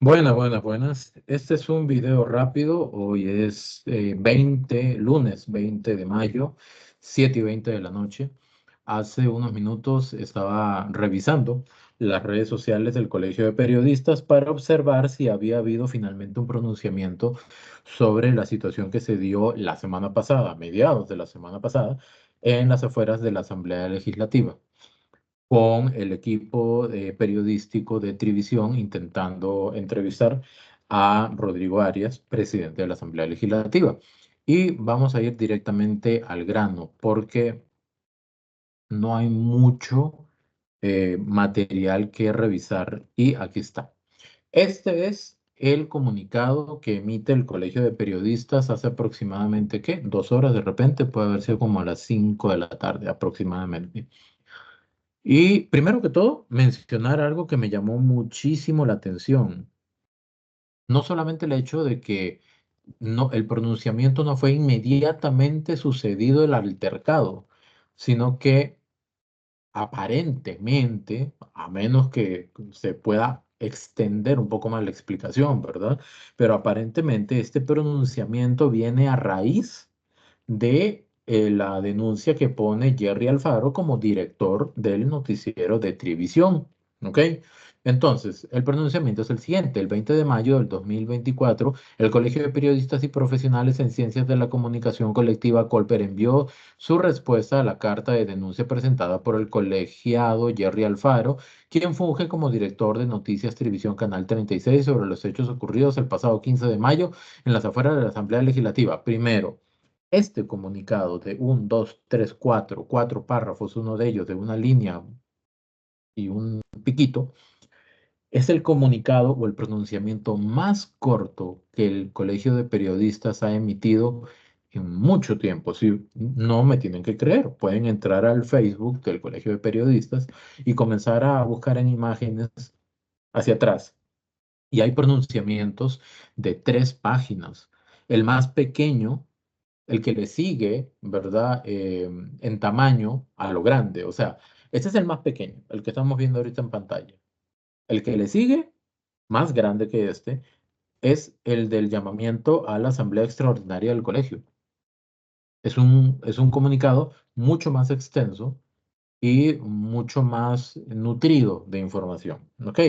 Buenas, buenas, buenas. Este es un video rápido. Hoy es lunes 20 de mayo, 7:20 de la noche. Hace unos minutos estaba revisando las redes sociales del Colegio de Periodistas para observar si había habido finalmente un pronunciamiento sobre la situación que se dio la semana pasada, a mediados de la semana pasada, en las afueras de la Asamblea Legislativa con el equipo periodístico de Trivisión intentando entrevistar a Rodrigo Arias, presidente de la Asamblea Legislativa. Y vamos a ir directamente al grano, porque no hay mucho material que revisar y aquí está. Este es el comunicado que emite el Colegio de Periodistas hace aproximadamente, ¿qué? 2 horas de repente, puede haber sido como a las 5 de la tarde aproximadamente. Y primero que todo, mencionar algo que me llamó muchísimo la atención. No solamente el hecho de que el pronunciamiento no fue inmediatamente sucedido el altercado, sino que aparentemente, a menos que se pueda extender un poco más la explicación, ¿verdad? Pero aparentemente este pronunciamiento viene a raíz de la denuncia que pone Jerry Alfaro como director del noticiero de Trivisión. ¿Ok? Entonces, el pronunciamiento es el siguiente. El 20 de mayo del 2024, el Colegio de Periodistas y Profesionales en Ciencias de la Comunicación Colectiva, Colper, envió su respuesta a la carta de denuncia presentada por el colegiado Jerry Alfaro, quien funge como director de Noticias Trivisión Canal 36 sobre los hechos ocurridos el pasado 15 de mayo en las afueras de la Asamblea Legislativa. Primero, este comunicado de un, dos, tres, cuatro párrafos, uno de ellos de una línea y un piquito, es el comunicado o el pronunciamiento más corto que el Colegio de Periodistas ha emitido en mucho tiempo. Si no me tienen que creer, pueden entrar al Facebook del Colegio de Periodistas y comenzar a buscar en imágenes hacia atrás. Y hay pronunciamientos de 3 páginas. El más pequeño, el que le sigue, ¿verdad? En tamaño a lo grande. O sea, este es el más pequeño, el que estamos viendo ahorita en pantalla. El que le sigue, más grande que este, es el del llamamiento a la Asamblea Extraordinaria del Colegio. Es un comunicado mucho más extenso y mucho más nutrido de información. ¿Ok?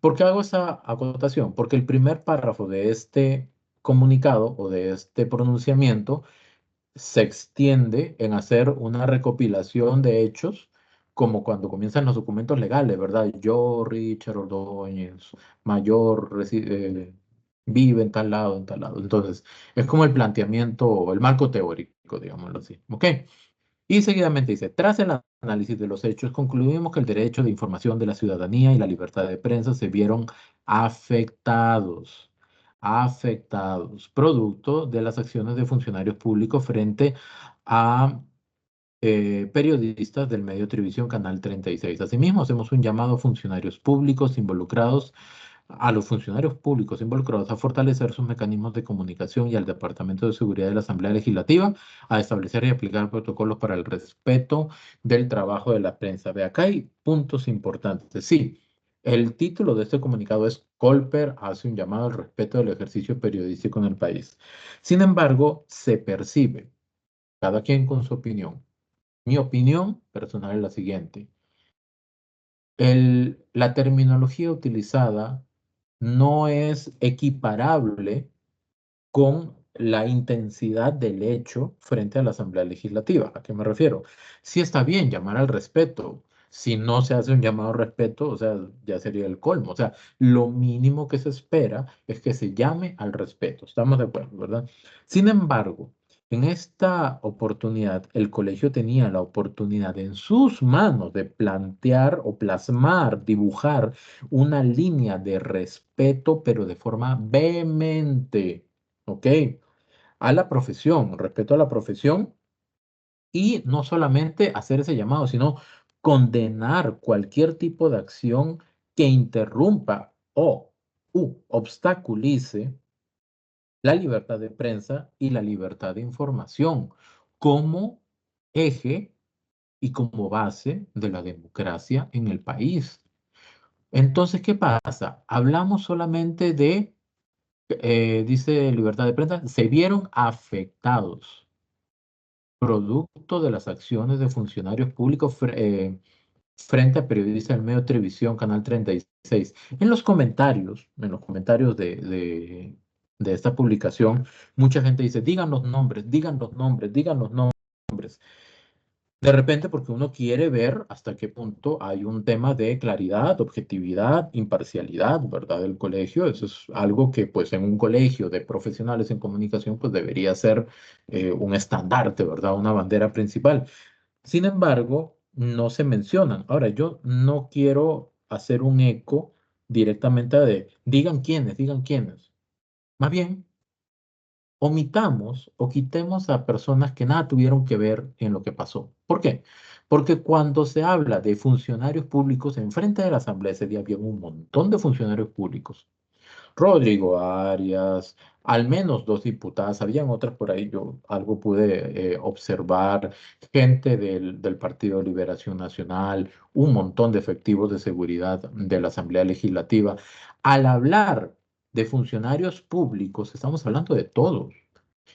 ¿Por qué hago esa acotación? Porque el primer párrafo de este comunicado o de este pronunciamiento se extiende en hacer una recopilación de hechos, como cuando comienzan los documentos legales, ¿verdad? Yo, Richard Ordóñez, mayor, vive en tal lado, en tal lado. Entonces, es como el planteamiento, el marco teórico, digámoslo así. ¿Ok? Y seguidamente dice, tras el análisis de los hechos, concluimos que el derecho de información de la ciudadanía y la libertad de prensa se vieron afectados, afectados, producto de las acciones de funcionarios públicos frente a periodistas del medio Televisión Canal 36. Asimismo, hacemos un llamado a los funcionarios públicos involucrados a fortalecer sus mecanismos de comunicación y al Departamento de Seguridad de la Asamblea Legislativa a establecer y aplicar protocolos para el respeto del trabajo de la prensa. De acá hay puntos importantes. Sí, el título de este comunicado es Colper hace un llamado al respeto del ejercicio periodístico en el país. Sin embargo, se percibe, cada quien con su opinión. Mi opinión personal es la siguiente. La terminología utilizada no es equiparable con la intensidad del hecho frente a la Asamblea Legislativa. ¿A qué me refiero? Sí está bien llamar al respeto. Si no se hace un llamado al respeto, o sea, ya sería el colmo. O sea, lo mínimo que se espera es que se llame al respeto. Estamos de acuerdo, ¿verdad? Sin embargo, en esta oportunidad, el colegio tenía la oportunidad en sus manos de plantear o plasmar, dibujar una línea de respeto, pero de forma vehemente. ¿Ok? A la profesión, respeto a la profesión y no solamente hacer ese llamado, sino condenar cualquier tipo de acción que interrumpa o obstaculice la libertad de prensa y la libertad de información como eje y como base de la democracia en el país. Entonces, ¿qué pasa? Hablamos solamente de, dice libertad de prensa, se vieron afectados producto de las acciones de funcionarios públicos frente a periodistas del medio de televisión, Canal 36. En los comentarios de esta publicación, mucha gente dice, digan los nombres, digan los nombres, digan los nombres. De repente, porque uno quiere ver hasta qué punto hay un tema de claridad, objetividad, imparcialidad, ¿verdad? Del colegio. Eso es algo que, pues, en un colegio de profesionales en comunicación, pues, debería ser un estandarte, ¿verdad? Una bandera principal. Sin embargo, no se mencionan. Ahora, yo no quiero hacer un eco directamente de, digan quiénes. Más bien, omitamos o quitemos a personas que nada tuvieron que ver en lo que pasó. ¿Por qué? Porque cuando se habla de funcionarios públicos, enfrente de la Asamblea ese día había un montón de funcionarios públicos. Rodrigo Arias, al menos dos diputadas, habían otras por ahí, yo algo pude observar, gente del Partido de Liberación Nacional, un montón de efectivos de seguridad de la Asamblea Legislativa. Al hablar de funcionarios públicos, estamos hablando de todos.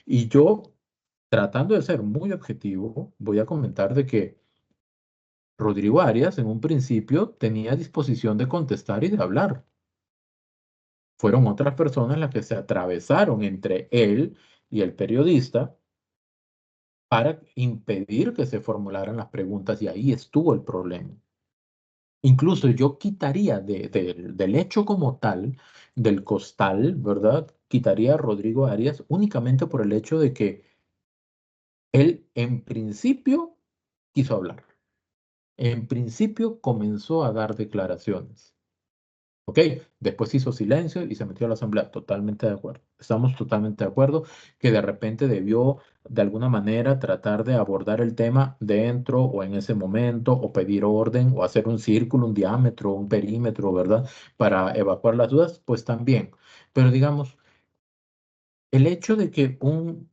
Y yo, tratando de ser muy objetivo, voy a comentar de que Rodrigo Arias en un principio tenía disposición de contestar y de hablar. Fueron otras personas las que se atravesaron entre él y el periodista para impedir que se formularan las preguntas y ahí estuvo el problema. Incluso yo quitaría del hecho como tal, del costal, ¿verdad? Quitaría a Rodrigo Arias únicamente por el hecho de que él en principio quiso hablar. En principio comenzó a dar declaraciones. ¿Ok? Después hizo silencio y se metió a la asamblea. Totalmente de acuerdo. Estamos totalmente de acuerdo que de repente debió de alguna manera tratar de abordar el tema dentro o en ese momento o pedir orden o hacer un círculo, un diámetro, un perímetro, ¿verdad? Para evacuar las dudas, pues también. Pero digamos, el hecho de que un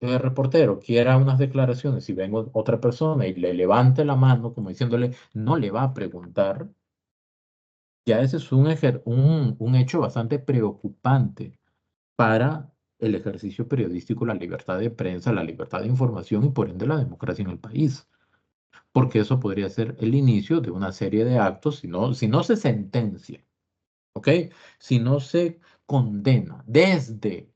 reportero quiera unas declaraciones y venga otra persona y le levante la mano como diciéndole, no le va a preguntar. Ya ese es un hecho bastante preocupante para el ejercicio periodístico, la libertad de prensa, la libertad de información y por ende la democracia en el país. Porque eso podría ser el inicio de una serie de actos si no se sentencia. ¿Ok? Si no se condena desde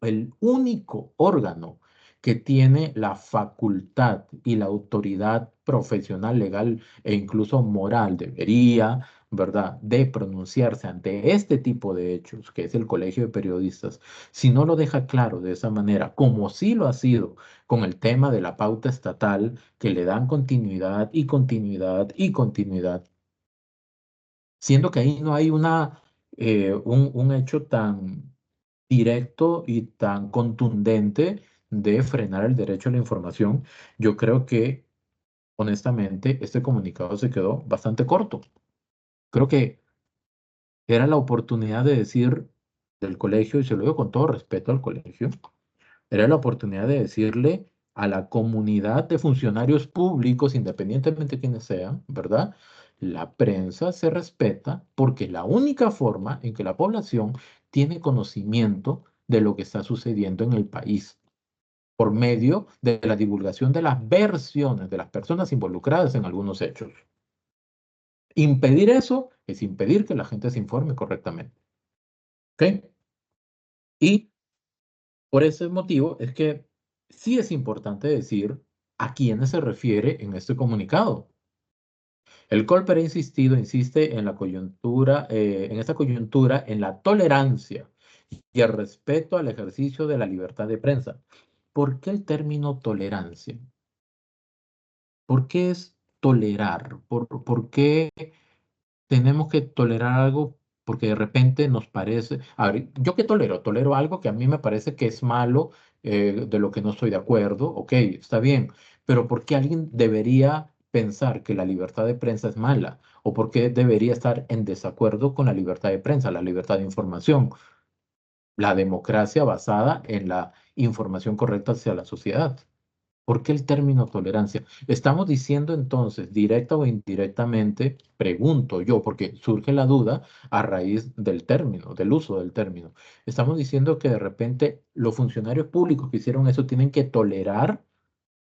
el único órgano que tiene la facultad y la autoridad profesional, legal e incluso moral, debería, ¿verdad?, de pronunciarse ante este tipo de hechos, que es el Colegio de Periodistas, si no lo deja claro de esa manera, como sí lo ha sido con el tema de la pauta estatal, que le dan continuidad y continuidad y continuidad siendo que ahí no hay un hecho tan directo y tan contundente de frenar el derecho a la información, yo creo que honestamente este comunicado se quedó bastante corto. Creo que era la oportunidad de decir del colegio, y se lo digo con todo respeto al colegio, era la oportunidad de decirle a la comunidad de funcionarios públicos, independientemente de quiénes sean, ¿verdad? La prensa se respeta porque es la única forma en que la población tiene conocimiento de lo que está sucediendo en el país, por medio de la divulgación de las versiones de las personas involucradas en algunos hechos. Impedir eso es impedir que la gente se informe correctamente. ¿Ok? Y por ese motivo es que sí es importante decir a quiénes se refiere en este comunicado. El Colper ha insistido, insiste en la coyuntura, en esta coyuntura, en la tolerancia y el respeto al ejercicio de la libertad de prensa. ¿Por qué el término tolerancia? ¿Por qué es tolerar? ¿Por qué tenemos que tolerar algo porque de repente nos parece, a ver, ¿yo qué tolero? Tolero algo que a mí me parece que es malo, de lo que no estoy de acuerdo, ok, está bien, pero ¿por qué alguien debería pensar que la libertad de prensa es mala? ¿O por qué debería estar en desacuerdo con la libertad de prensa, la libertad de información, la democracia basada en la información correcta hacia la sociedad? ¿Por qué el término tolerancia? Estamos diciendo entonces, directa o indirectamente, pregunto yo, porque surge la duda a raíz del término, del uso del término. Estamos diciendo que de repente los funcionarios públicos que hicieron eso tienen que tolerar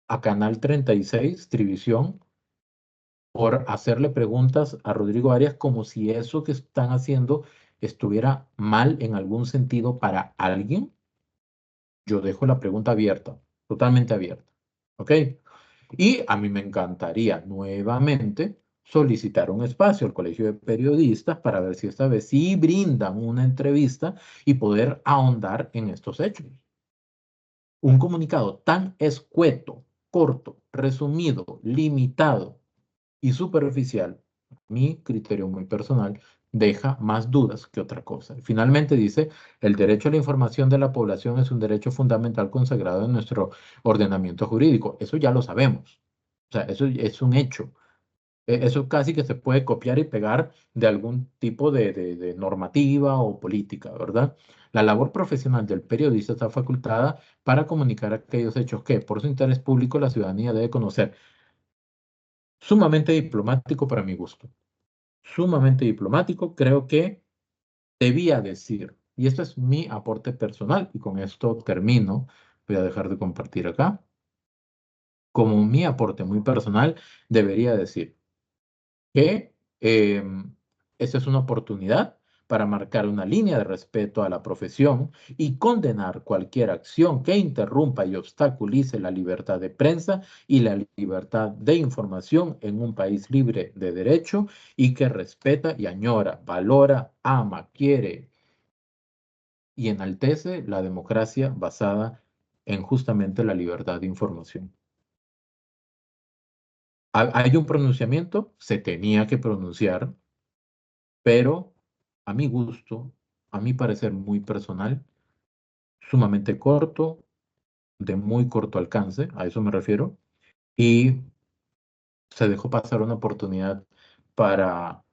a Canal 36, Trivisión, por hacerle preguntas a Rodrigo Arias como si eso que están haciendo estuviera mal en algún sentido para alguien. Yo dejo la pregunta abierta, totalmente abierta. ¿Ok? Y a mí me encantaría nuevamente solicitar un espacio al Colegio de Periodistas para ver si esta vez sí brindan una entrevista y poder ahondar en estos hechos. Un comunicado tan escueto, corto, resumido, limitado y superficial, mi criterio muy personal, deja más dudas que otra cosa. Finalmente dice, el derecho a la información de la población es un derecho fundamental consagrado en nuestro ordenamiento jurídico. Eso ya lo sabemos. O sea, eso es un hecho. Eso casi que se puede copiar y pegar de algún tipo de normativa o política, ¿verdad? La labor profesional del periodista está facultada para comunicar aquellos hechos que, por su interés público, la ciudadanía debe conocer. Sumamente diplomático para mi gusto. Sumamente diplomático, creo que debía decir. Y esto es mi aporte personal y con esto termino. Voy a dejar de compartir acá. Como mi aporte muy personal, debería decir que esta es una oportunidad para marcar una línea de respeto a la profesión y condenar cualquier acción que interrumpa y obstaculice la libertad de prensa y la libertad de información en un país libre de derecho y que respeta y añora, valora, ama, quiere y enaltece la democracia basada en justamente la libertad de información. Hay un pronunciamiento, se tenía que pronunciar, pero a mi gusto, a mi parecer muy personal, sumamente corto, de muy corto alcance, a eso me refiero, y se dejó pasar una oportunidad para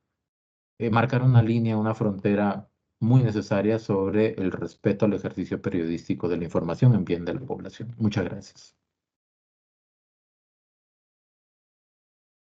marcar una línea, una frontera muy necesaria sobre el respeto al ejercicio periodístico de la información en bien de la población. Muchas gracias.